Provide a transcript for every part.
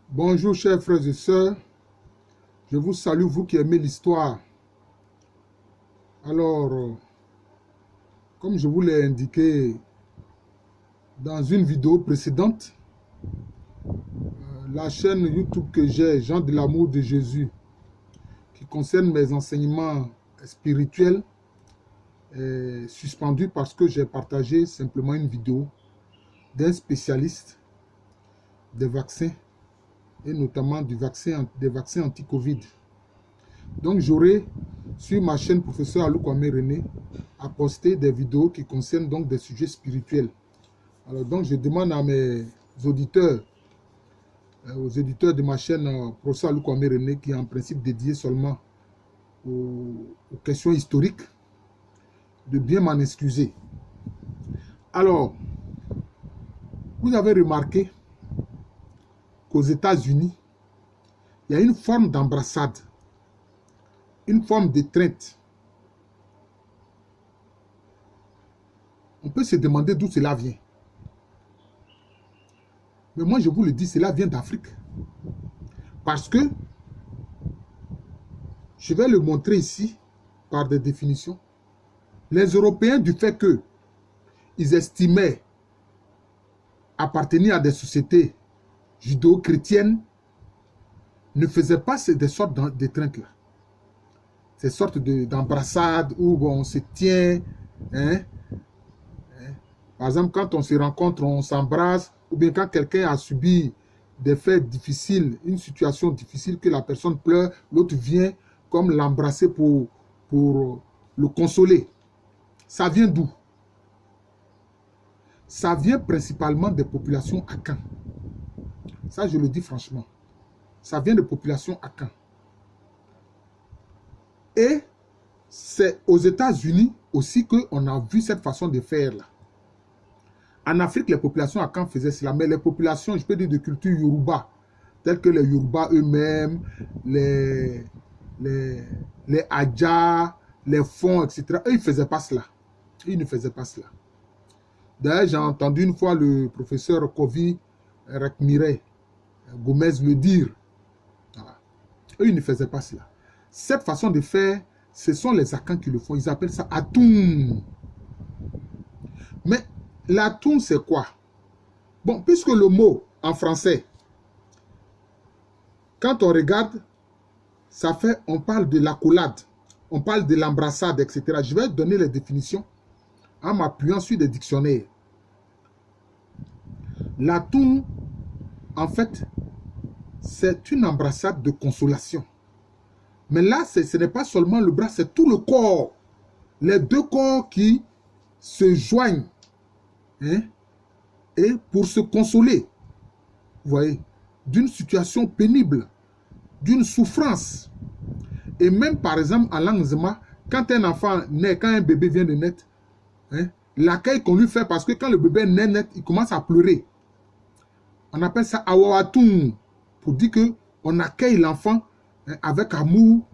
Bonjour chers frères et sœurs, je vous salue vous qui aimez l'histoire. Alors, comme je vous l'ai indiqué dans une vidéo précédente, la chaîne YouTube que j'ai, Jean de l'amour de Jésus, qui concerne mes enseignements spirituels, est suspendue parce que j'ai partagé simplement une vidéo d'un spécialiste des vaccins et notamment des vaccins anti-Covid. Donc j'aurai sur ma chaîne Professeur Alou Kwame René à poster des vidéos qui concernent donc des sujets spirituels. Alors donc je demande à mes auditeurs, aux éditeurs de ma chaîne Professeur Alou Kwame René, qui est en principe dédié seulement aux questions historiques, de bien m'en excuser. Alors, vous avez remarqué qu'aux États-Unis, il y a une forme d'embrassade, une forme d'étreinte. On peut se demander d'où cela vient. Mais moi, je vous le dis, cela vient d'Afrique. Parce que, je vais le montrer ici, par des définitions, les Européens, du fait qu'ils estimaient appartenir à des sociétés judéo-chrétiennes, ne faisaient pas des sortes d'étreintes-là. Ces sortes d'embrassades où on se tient. Par exemple, quand on se rencontre, on s'embrasse. Ou bien quand quelqu'un a subi des faits difficiles, une situation difficile, que la personne pleure, l'autre vient comme l'embrasser pour le consoler. Ça vient d'où? Ça vient principalement des populations Akan. Ça, je le dis franchement. Ça vient des populations Akan. Et c'est aux États-Unis aussi qu'on a vu cette façon de faire là. En Afrique, les populations Akan faisaient cela, mais les populations, je peux dire, de culture Yoruba, telles que les Yoruba eux-mêmes, les Adja, les Fon, etc., eux, ils ne faisaient pas cela. Ils ne faisaient pas cela. D'ailleurs, j'ai entendu une fois le professeur Kovi Rekmire Gomez le dire. Voilà. Eux, ils ne faisaient pas cela. Cette façon de faire, ce sont les Akans qui le font. Ils appellent ça Atoum. Mais l'Atoum, c'est quoi? Bon, puisque le mot en français, quand on regarde, ça fait, on parle de l'accolade, on parle de l'embrassade, etc. Je vais donner les définitions en m'appuyant sur des dictionnaires. L'Atoum, en fait, c'est une embrassade de consolation. Mais là, ce n'est pas seulement le bras, c'est tout le corps. Les deux corps qui se joignent, et pour se consoler, vous voyez, d'une situation pénible, d'une souffrance. Et même, par exemple, à l'Angzema, quand un enfant naît, quand un bébé vient de naître, l'accueil qu'on lui fait, parce que quand le bébé naît net, il commence à pleurer. On appelle ça Awawatum, pour dire qu'on accueille l'enfant avec amour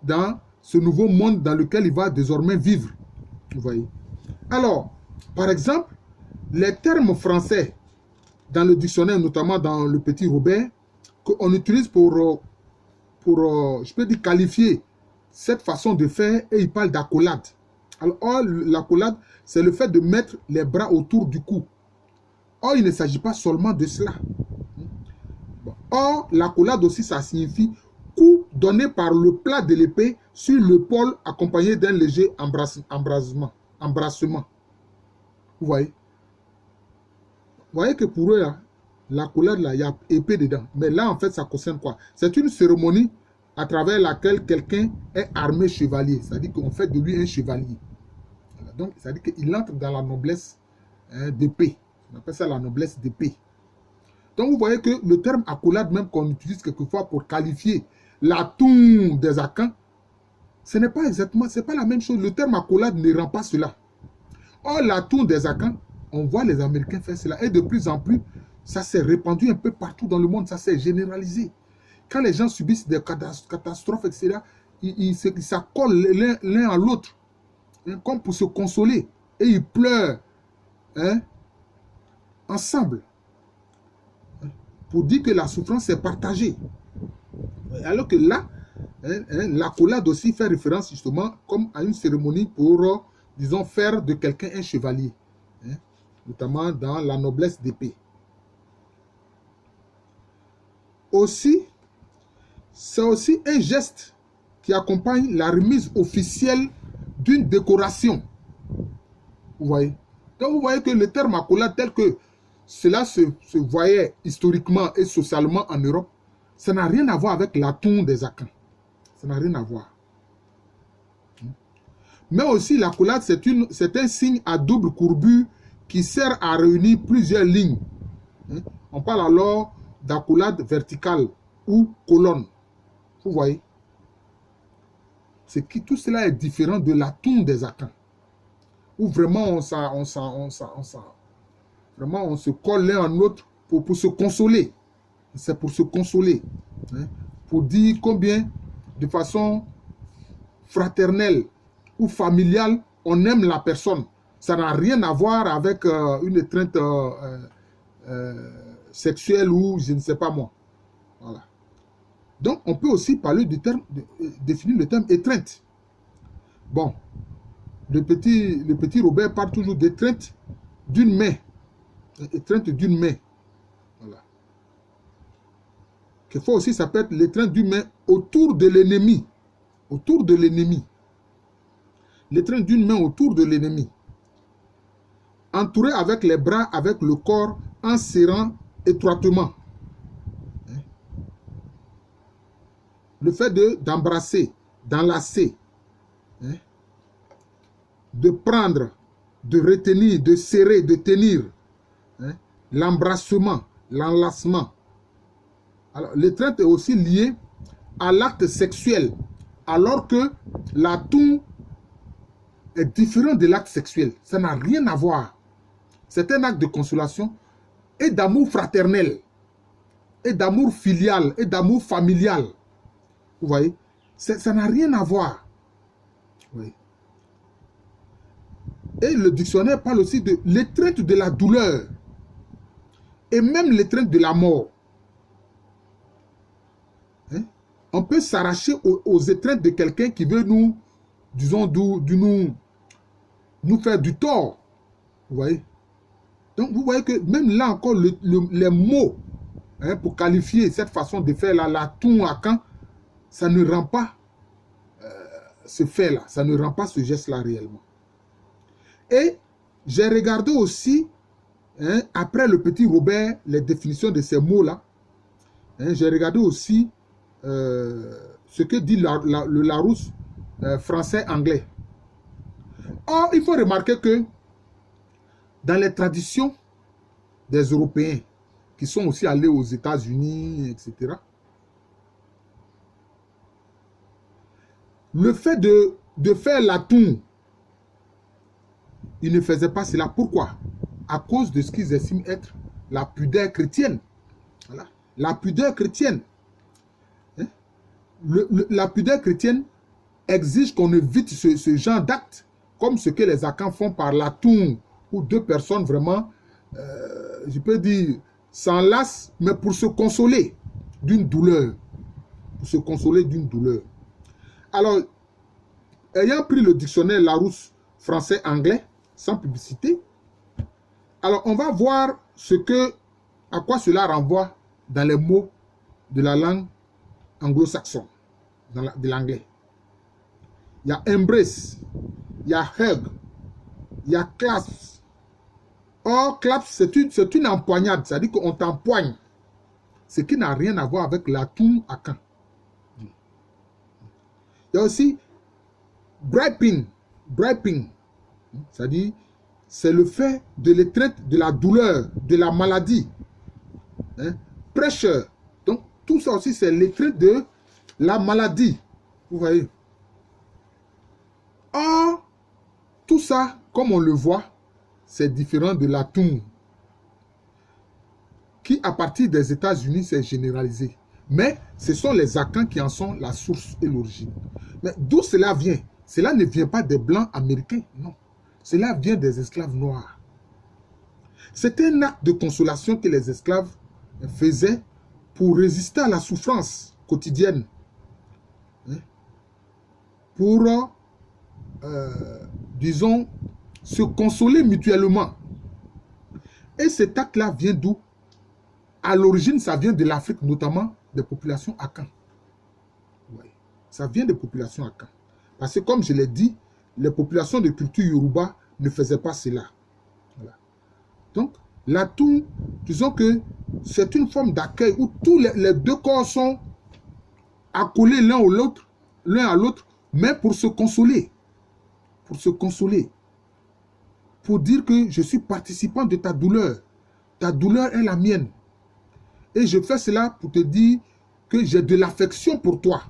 dans ce nouveau monde dans lequel il va désormais vivre. Vous voyez. Alors, par exemple, les termes français dans le dictionnaire, notamment dans le Petit Robert, qu'on utilise pour je peux dire, qualifier cette façon de faire, et il parle d'accolade. Alors, l'accolade, c'est le fait de mettre les bras autour du cou. Or, il ne s'agit pas seulement de cela. Or, l'accolade aussi, ça signifie coup donné par le plat de l'épée sur l'épaule accompagné d'un léger embrassement. Vous voyez? Vous voyez que pour eux, l'accolade, là, il y a épée dedans. Mais là, en fait, ça concerne quoi? C'est une cérémonie à travers laquelle quelqu'un est armé chevalier. C'est-à-dire qu'on fait de lui un chevalier. Voilà. Donc, c'est-à-dire qu'il entre dans la noblesse d'épée. On appelle ça la noblesse d'épée. Donc, vous voyez que le terme accolade, même qu'on utilise quelquefois pour qualifier l'Atoum des Akans, ce n'est pas exactement, c'est pas la même chose. Le terme accolade ne rend pas cela. Or, l'Atoum des Akans, on voit les Américains faire cela. Et de plus en plus, ça s'est répandu un peu partout dans le monde. Ça s'est généralisé. Quand les gens subissent des catastrophes, etc., ils s'accolent l'un à l'autre, comme pour se consoler. Et ils pleurent ensemble. pour dire que la souffrance est partagée. Alors que là, l'accolade aussi fait référence justement comme à une cérémonie pour, disons, faire de quelqu'un un chevalier, notamment dans la noblesse d'épée. Aussi, c'est aussi un geste qui accompagne la remise officielle d'une décoration. Vous voyez? Donc vous voyez que le terme accolade tel que cela se voyait historiquement et socialement en Europe, ça n'a rien à voir avec la tombe des Akans. Ça n'a rien à voir. Mais aussi l'accolade, c'est un signe à double courbure qui sert à réunir plusieurs lignes. On parle alors d'accolade verticale ou colonne. Vous voyez? C'est que tout cela est différent de la tombe des Akans, où vraiment on se colle l'un en l'autre pour se consoler. C'est pour se consoler. Pour dire combien, de façon fraternelle ou familiale, on aime la personne. Ça n'a rien à voir avec une étreinte sexuelle ou je ne sais pas moi. Voilà. Donc, on peut aussi parler du terme, définir le terme étreinte. Bon, le petit Robert parle toujours d'étreinte d'une main. Étreinte d'une main. Voilà. Quelquefois aussi, ça peut être l'étreinte d'une main autour de l'ennemi. Autour de l'ennemi. L'étreinte d'une main autour de l'ennemi. Entouré avec les bras, avec le corps, en serrant étroitement. Le fait d'embrasser, d'enlacer, de prendre, de retenir, de serrer, de tenir, l'embrassement, l'enlacement. Alors, l'étreinte est aussi liée à l'acte sexuel, alors que la toux est différent de l'acte sexuel. Ça n'a rien à voir. C'est un acte de consolation et d'amour fraternel, et d'amour filial, et d'amour familial. Vous voyez, ça n'a rien à voir. Oui. Et le dictionnaire parle aussi de l'étreinte de la douleur et même l'étreinte de la mort. On peut s'arracher aux étreintes de quelqu'un qui veut nous, disons, nous faire du tort. Vous voyez? Donc vous voyez que même là encore, les mots pour qualifier cette façon de faire la toux à Caen, ça ne rend pas ce fait-là, ça ne rend pas ce geste-là réellement. Et j'ai regardé aussi, après le petit Robert, les définitions de ces mots-là. J'ai regardé aussi ce que dit le Larousse français-anglais. Or, il faut remarquer que dans les traditions des Européens qui sont aussi allés aux États-Unis, etc., le fait de faire la toux, ils ne faisaient pas cela. Pourquoi? À cause de ce qu'ils estiment être la pudeur chrétienne. Voilà. La pudeur chrétienne. La pudeur chrétienne exige qu'on évite ce genre d'actes, comme ce que les Akans font par la toux, où deux personnes vraiment, je peux dire, s'enlacent, mais pour se consoler d'une douleur. Pour se consoler d'une douleur. Alors, ayant pris le dictionnaire Larousse français-anglais, sans publicité, alors on va voir à quoi cela renvoie dans les mots de la langue anglo-saxonne, de l'anglais. Il y a embrace, il y a hug, il y a clasp. Or, clasp, c'est une empoignade, c'est-à-dire qu'on t'empoigne. Ce qui n'a rien à voir avec la toux à Caen. Il y a aussi griping, c'est-à-dire c'est le fait de l'étreinte de la douleur, de la maladie. Pressure, donc tout ça aussi c'est l'étreinte de la maladie. Vous voyez. Or, tout ça, comme on le voit, c'est différent de la toux, qui à partir des États-Unis s'est généralisé. Mais ce sont les Akans qui en sont la source et l'origine. Mais d'où cela vient? Cela ne vient pas des Blancs américains, non. Cela vient des esclaves noirs. C'est un acte de consolation que les esclaves faisaient pour résister à la souffrance quotidienne, hein, pour, disons, se consoler mutuellement. Et cet acte-là vient d'où? À l'origine, ça vient de l'Afrique, notamment des populations Akan. Ouais. Ça vient des populations Akan. Parce que, comme je l'ai dit, les populations de culture Yoruba ne faisaient pas cela. Voilà. Donc, l'Atoum, disons que c'est une forme d'accueil où tous les deux corps sont accolés l'un à l'autre, mais pour se consoler. Pour se consoler. Pour dire que je suis participant de ta douleur. Ta douleur est la mienne. Et je fais cela pour te dire que j'ai de l'affection pour toi.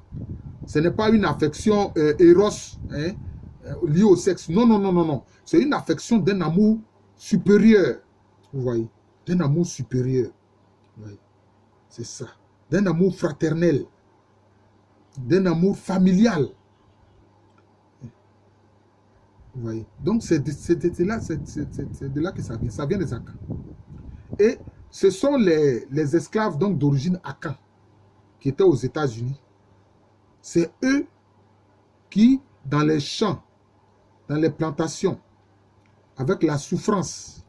Ce n'est pas une affection éros, hein, liée au sexe. Non, non, non, non, non. C'est une affection d'un amour supérieur. Vous voyez? D'un amour supérieur. C'est ça. D'un amour fraternel. D'un amour familial. Vous voyez? Donc, c'est de là que ça vient. Ça vient des Akans. Et ce sont les esclaves d'origine Akan qui étaient aux États-Unis. C'est eux qui, dans les champs, dans les plantations, avec la souffrance,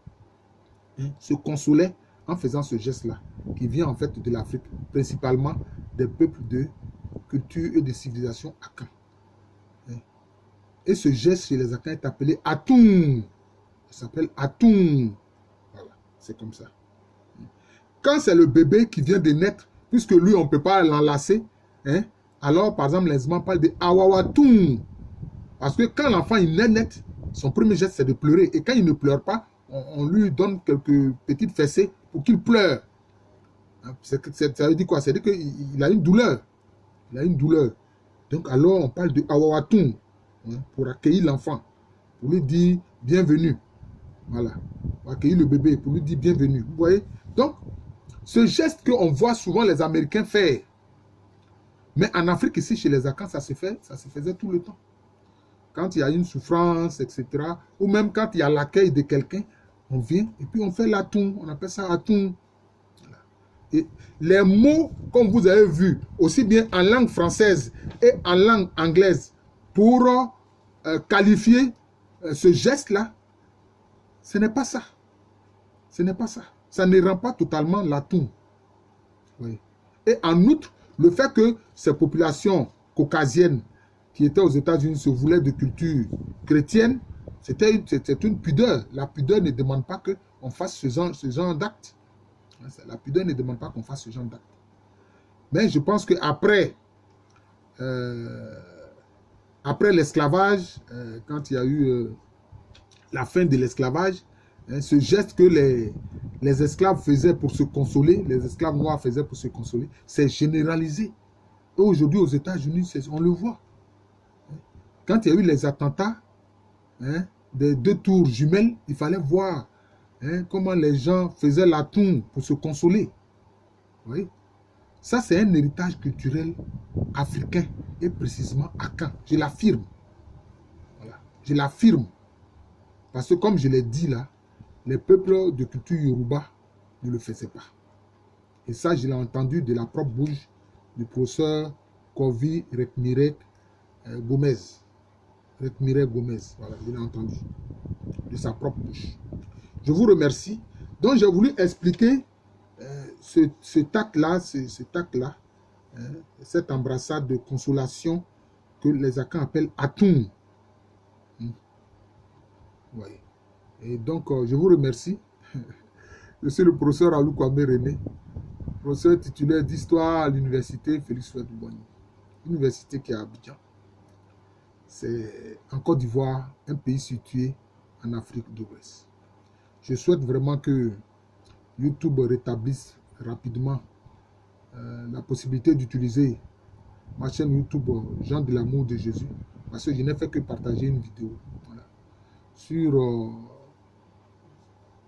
se consolaient en faisant ce geste-là, qui vient en fait de l'Afrique, principalement des peuples de culture et de civilisation Akan. Et ce geste chez les Akans est appelé Atoum. Ça s'appelle Atoum. Voilà, c'est comme ça. Quand c'est le bébé qui vient de naître, puisque lui, on ne peut pas l'enlacer, hein, alors, par exemple, les Ismans parlent de Awawatoum. Parce que quand l'enfant il naît net, son premier geste, c'est de pleurer. Et quand il ne pleure pas, on lui donne quelques petites fessées pour qu'il pleure. Ça veut dire quoi? Ça veut dire qu'il a une douleur. Il a une douleur. Donc, alors, on parle de Awawatoum, hein, pour accueillir l'enfant, pour lui dire bienvenue. Voilà. Pour accueillir le bébé, pour lui dire bienvenue. Vous voyez? Donc, ce geste qu'on voit souvent les Américains faire, mais en Afrique, ici, chez les Akans, ça se faisait tout le temps. Quand il y a une souffrance, etc., ou même quand il y a l'accueil de quelqu'un, on vient et puis on fait l'atoum, on appelle ça atoum. Et les mots, comme vous avez vu, aussi bien en langue française et en langue anglaise, pour qualifier ce geste-là, ce n'est pas ça. Ce n'est pas ça. Ça ne rend pas totalement l'atoum. Oui. Et en outre, le fait que ces populations caucasiennes qui étaient aux États-Unis se voulaient de culture chrétienne, c'était une pudeur. La pudeur ne demande pas qu'on fasse ce genre d'acte. La pudeur ne demande pas qu'on fasse ce genre d'acte. Mais je pense qu'après après l'esclavage, quand il y a eu la fin de l'esclavage, ce geste que les esclaves faisaient pour se consoler, les esclaves noirs faisaient pour se consoler, c'est généralisé. Et aujourd'hui, aux États-Unis, on le voit. Quand il y a eu les attentats, des 2 tours jumelles, il fallait voir comment les gens faisaient l'atoum pour se consoler. Oui. Ça, c'est un héritage culturel africain et précisément Akan. Je l'affirme. Voilà. Je l'affirme. Parce que comme je l'ai dit là, les peuples de culture Yoruba ne le faisaient pas. Et ça, je l'ai entendu de la propre bouche du professeur Kovi Rekmirek Gomez. Rekmirek Gomez, voilà, je l'ai entendu de sa propre bouche. Je vous remercie. Donc, j'ai voulu expliquer cet acte-là, cette embrassade de consolation que les Akans appellent Atoum. Oui. Et donc, je vous remercie. Je suis le professeur Alou Kwame René, professeur titulaire d'histoire à l'université Félix Houphouët-Boigny, université qui est à Abidjan. C'est en Côte d'Ivoire, un pays situé en Afrique de l'Ouest. Je souhaite vraiment que YouTube rétablisse rapidement la possibilité d'utiliser ma chaîne YouTube Jean de l'amour de Jésus, parce que je n'ai fait que partager une vidéo sur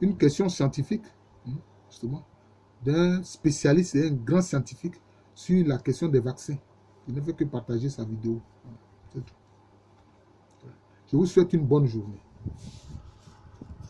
une question scientifique, justement, d'un spécialiste et un grand scientifique sur la question des vaccins. Je n'ai fait que partager sa vidéo. C'est tout. Je vous souhaite une bonne journée.